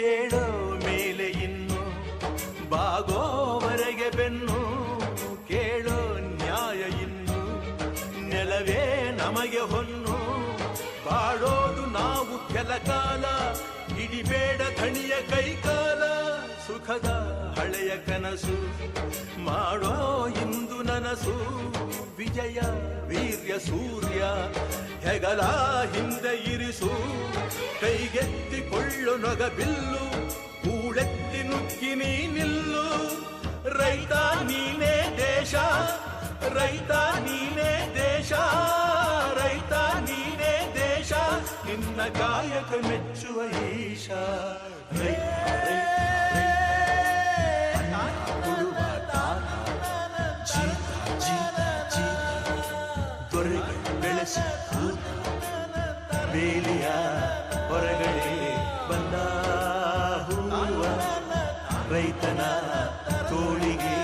ಏಳೋ ಮೇಲೆ ಇನ್ನು ಬಾಗೋವರೆಗೆ ಬೆನ್ನು ಕೇಳೋ ನ್ಯಾಯ ಇನ್ನು ನೆಲವೇ ನಮಗೆ ಹೊನ್ನು ಬಾಳೋದು ನಾವು ಕೆಲ ಕಾಲ ಹಿಡಿಬೇಡ ಧಣಿಯ ಕೈಕಾಲ ಸುಖದ ಹಳೆಯ ಕನಸು ಮಾಡೋ ಇಂದು ನನಸು ವಿಜಯ ವೀರ್ಯ ಸೂರ್ಯ ಹೆಗಲ ಹಿಂದೆ ಇರಿಸು ಕೈಗೆತ್ತಿಕೊಳ್ಳು ನೊಗ ಬಿಲ್ಲು ಕೂಳೆತ್ತಿ ನುಗ್ಗಿ ನೀ ನಿಲ್ಲು ರೈತ ನೀನೇ ದೇಶ ರೈತ ನೀನೇ ದೇಶ ರೈತ ನೀನೇ ದೇಶ ನಿನ್ನ ಕಾಯಕ ಮೆಚ್ಚುವ ಈಶ ಬೆಳೆಸಿ ಬೇಲಿಯ ಹೊರಗಡೆ ಬಂದ ಹೂವ ರೈತನ ತೋಳಿಗೆ